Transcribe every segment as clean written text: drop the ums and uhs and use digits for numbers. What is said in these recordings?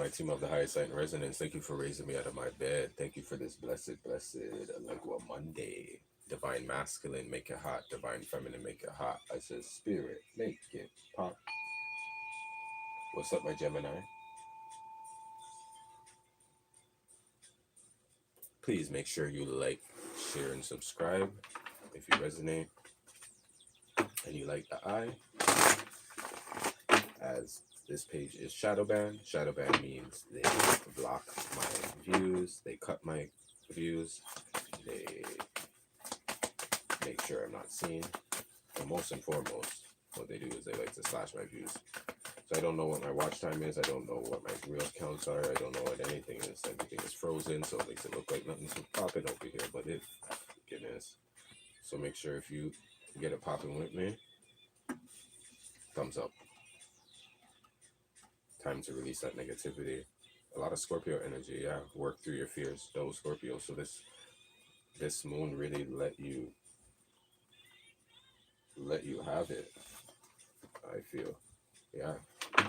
my team of the highest light and resonance. Thank you for raising me out of my bed. Thank you for this blessed, like what Monday. Divine masculine, make it hot. Divine feminine, make it hot. I said, spirit, make it pop. What's up, my Gemini? Please make sure you like, share, and subscribe if you resonate and you like the eye. As this page is shadow banned. Shadow ban means they block my views, they cut my views, they make sure I'm not seen. And most and foremost, what they do is they like to slash my views. So I don't know what my watch time is. I don't know what my real counts are. I don't know what anything is. Everything is frozen, so it makes it look like nothing's popping over here. But it, goodness. So make sure if you get it popping with me, thumbs up. Time to release that negativity. A lot of Scorpio energy, yeah. Work through your fears, those Scorpio. So this moon really let you have it. I feel, yeah.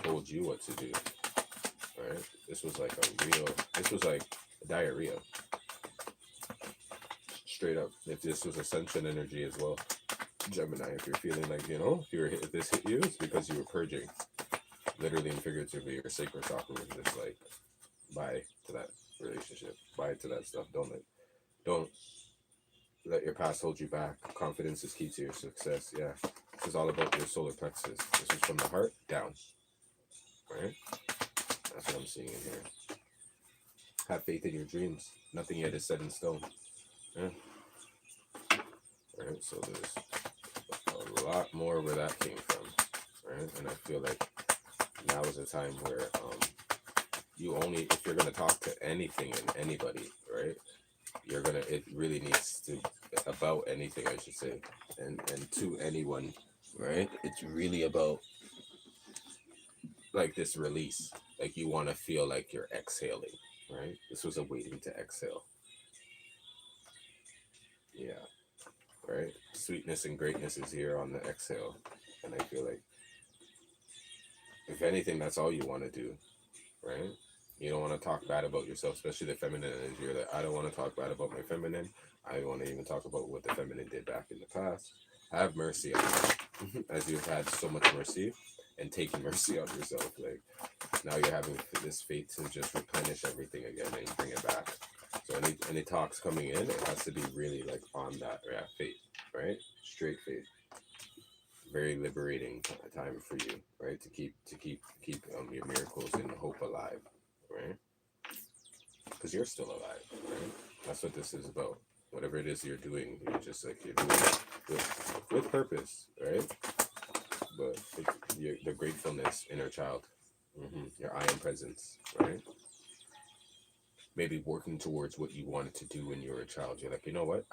Told you what to do. Right? This was like diarrhea. Straight up. If this was ascension energy as well, Gemini. If you're feeling like if this hit you, it's because you were purging. Literally and figuratively, your sacred chakra was just like, bye to that relationship, bye to that stuff. Don't let your past hold you back. Confidence is key to your success. Yeah, this is all about your solar plexus. This is from the heart down. Right? That's what I'm seeing in here. Have faith in your dreams. Nothing yet is set in stone. Yeah. Right. So there's a lot more where that came from. Right. And I feel like now is a time where if you're gonna talk to anything and anybody, right? It really needs to about anything, I should say, and to anyone, right? It's really about like this release. Like you want to feel like you're exhaling, right? This was a waiting to exhale. Yeah. Right? Sweetness and greatness is here on the exhale. And I feel like if anything, that's all you want to do, right? You don't want to talk bad about yourself, especially the feminine energy. You're like, I don't want to talk bad about my feminine. I don't want to even talk about what the feminine did back in the past. Have mercy on you, as you've had so much mercy and taken mercy on yourself. Like now you're having this faith to just replenish everything again and bring it back. So any talks coming in, it has to be really like on that faith, right? Straight faith. Very liberating time for you, right? To keep your miracles and hope alive, right? Because you're still alive, right? That's what this is about. Whatever it is you're doing, you're doing it with purpose, right? But the gratefulness, inner child, your I am presence, right? Maybe working towards what you wanted to do when you were a child. You're like, you know what?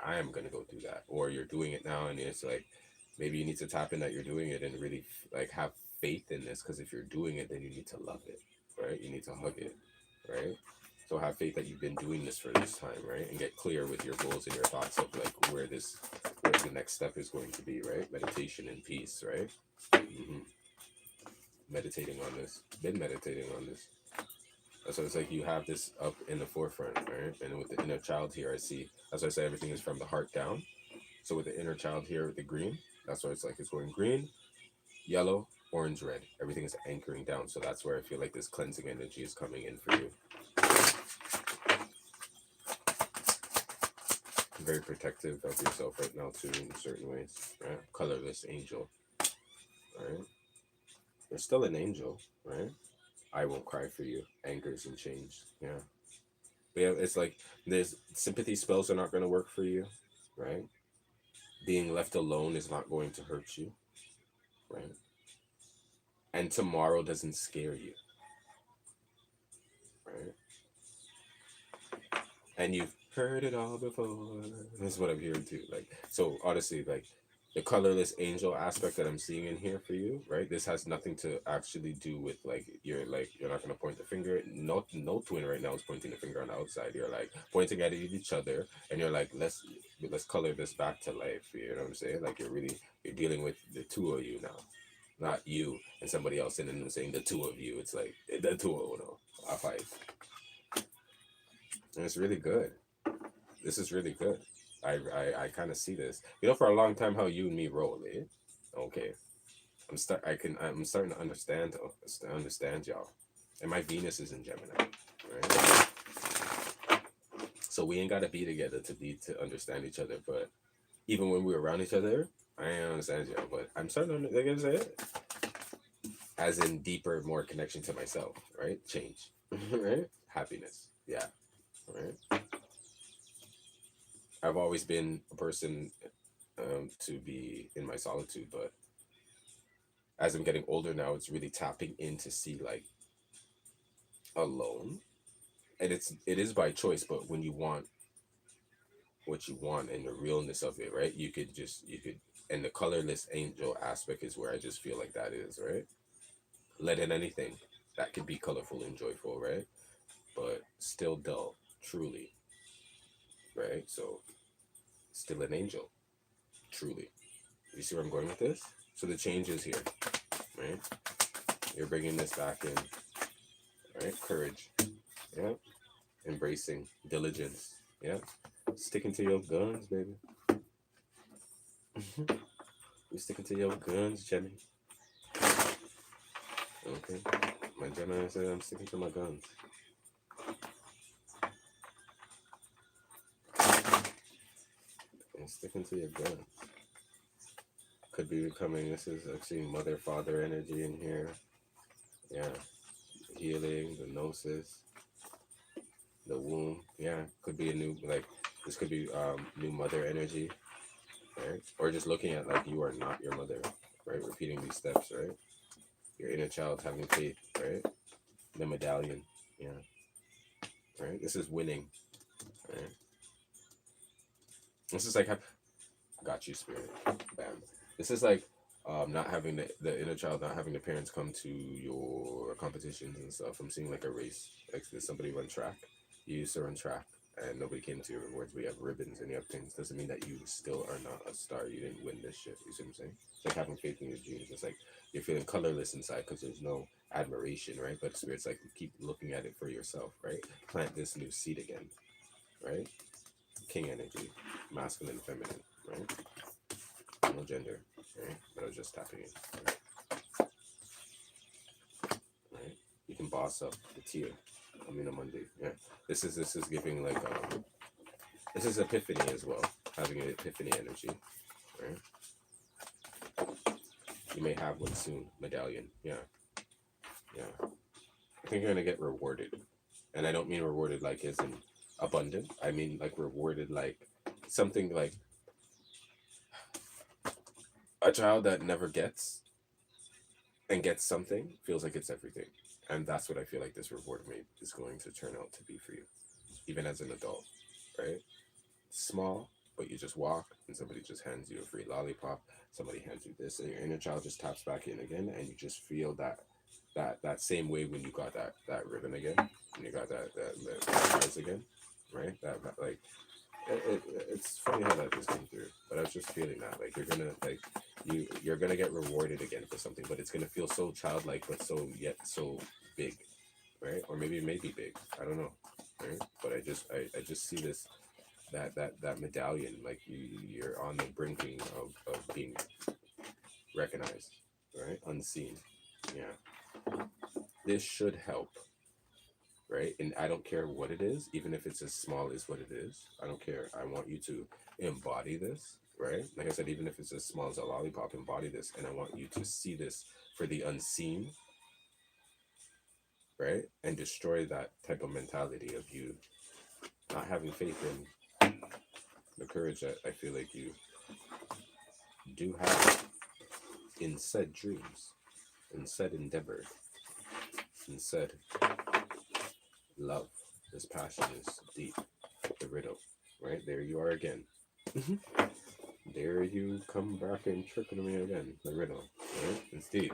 I am gonna go do that, or you're doing it now, and it's like maybe you need to tap in that you're doing it and really like have faith in this. Because if you're doing it, then you need to love it, right? You need to hug it, right? So have faith that you've been doing this for this time, right? And get clear with your goals and your thoughts of like where the next step is going to be, right? Meditation and peace, right? Meditating on this. Been meditating on this. So it's like you have this up in the forefront, right? And with the inner child here, I see, that's why I say everything is from the heart down. So with the inner child here with the green, that's why it's like it's going green, yellow, orange, red. Everything is anchoring down. So that's where I feel like this cleansing energy is coming in for you. Very protective of yourself right now too in certain ways, right? Colorless angel, right? You're still an angel, right? I won't cry for you. Angers and change. Yeah. But yeah, it's like there's sympathy spells are not going to work for you, right? Being left alone is not going to hurt you, right? And tomorrow doesn't scare you, right? And you've heard it all before. That's what I'm hearing too. Like, so honestly, like the colorless angel aspect that I'm seeing in here for you, right? This has nothing to actually do with like you're not gonna point the finger. No twin right now is pointing the finger on the outside. You're like pointing at each other, and you're like, let's color this back to life. You know what I'm saying? Like you're dealing with the two of you now, not you and somebody else, and then saying the two of you. It's like the two of no. a 5. And it's really good. This is really good. I kind of see this. You know, for a long time, how you and me roll, eh? Okay. I'm starting to understand y'all. And my Venus is in Gemini, right? So we ain't gotta be together to understand each other. But even when we're around each other, I ain't understand y'all. But I'm starting to, like I said, as in deeper, more connection to myself, right? Change, right? Happiness, yeah, right. I've always been a person to be in my solitude, but as I'm getting older now, it's really tapping in to see like alone, and it is by choice. But when you want what you want and the realness of it, right? You could, and the colorless angel aspect is where I just feel like that is right. Let in anything that could be colorful and joyful, right? But still dull, truly, right? So still an angel, truly. You see where I'm going with this? So the change is here, right? You're bringing this back in, right? Courage, yeah. Embracing diligence, yeah. Sticking to your guns, baby. You sticking to your guns, Jenny. Okay. My Gemini said I'm sticking to my guns. And sticking to your guns. Could be becoming, this is, I'm seeing mother, father energy in here. Yeah. Healing, the gnosis, the womb. Yeah. Could be a new, like, this could be new mother energy, right? Or just looking at, like, you are not your mother, right? Repeating these steps, right? Your inner child having faith, right? The medallion, yeah. Right? This is winning, right? This is like, got you, spirit. Bam. This is like not having the inner child, not having the parents come to your competitions and stuff. I'm seeing like a race. Like there's somebody run track. You used to run track and nobody came to your rewards, but you have ribbons and you have things. Doesn't mean that you still are not a star. You didn't win this shit. You see what I'm saying? It's like having faith in your dreams. It's like you're feeling colorless inside because there's no admiration, right? But spirit's like, keep looking at it for yourself, right? Plant this new seed again, right? King energy, masculine, feminine, right? No gender, right? But I was just tapping in, right? You can boss up the tier. I mean, on Monday, yeah. This is giving like this is epiphany as well, having an epiphany energy, right? You may have one soon, medallion, yeah, yeah. I think you're gonna get rewarded, and I don't mean rewarded like as in abundant. I mean like rewarded like something like a child that never gets and gets something feels like it's everything. And that's what I feel like this reward is going to turn out to be for you, even as an adult, right? Small, but you just walk and somebody just hands you a free lollipop, somebody hands you this, and your inner child just taps back in again, and you just feel that same way when you got that ribbon again, and you got that prize again, right? That like it's funny how that just came through, but I was just feeling that like you're gonna like you're gonna get rewarded again for something, but it's gonna feel so childlike, but so yet so big, right? Or maybe it may be big, I don't know, right? But I just see this that medallion, like you're on the brinking of being recognized, right? Unseen, yeah. This should help, right? And I don't care what it is, even if it's as small as what it is. I don't care. I want you to embody this, right? Like I said, even if it's as small as a lollipop, embody this. And I want you to see this for the unseen, right? And destroy that type of mentality of you not having faith in the courage that I feel like you do have in said dreams, in said endeavor, in said love. This passion is deep. The riddle, right? There you are again. There you come back and tricking me again. The riddle, right? It's deep.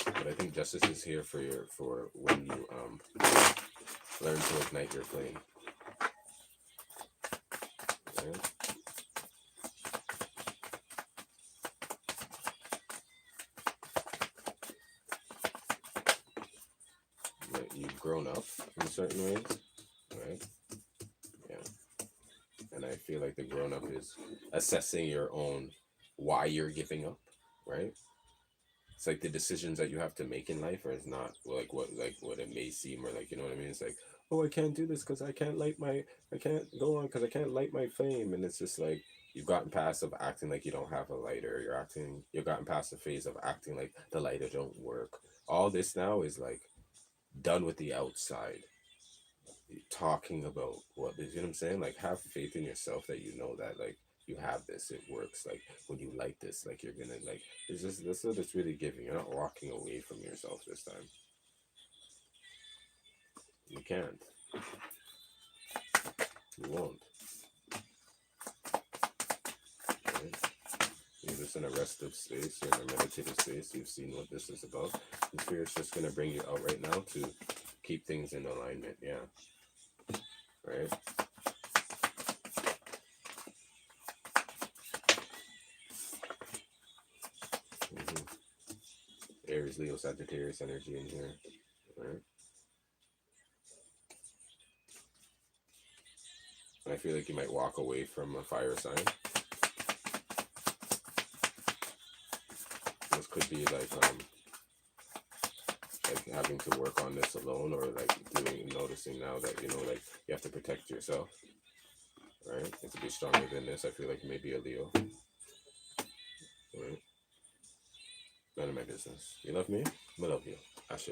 But I think justice is here for when you learn to ignite your flame. Right? grown up in certain ways, right? Yeah. And I feel like the grown up is assessing your own why you're giving up, right? It's like the decisions that you have to make in life, or it's not like what it may seem, or like, you know what I mean? It's like, oh, I can't do this because I can't go on because I can't light my flame, and it's just like you've gotten past of acting like you don't have a lighter. You've gotten past the phase of acting like the lighter don't work. All this now is like done with the outside, talking about what is, you know what I'm saying? Like, have faith in yourself that you know that like you have this, it works. Like when you light this, like you're gonna like it's just that's what it's really giving. You're not walking away from yourself this time. You can't. You won't. Right? You're just in a restive space, you're in a meditative space, you've seen what this is about. And Spirit's just gonna bring you out right now to keep things in alignment, yeah. Right? Aries, Leo, Sagittarius energy in here, right? And I feel like you might walk away from a fire sign. This could be like having to work on this alone, or like noticing now that you know like you have to protect yourself, right? And to be stronger than this, I feel like maybe a Leo, right? None of my business. You love me? I love you. Ashe.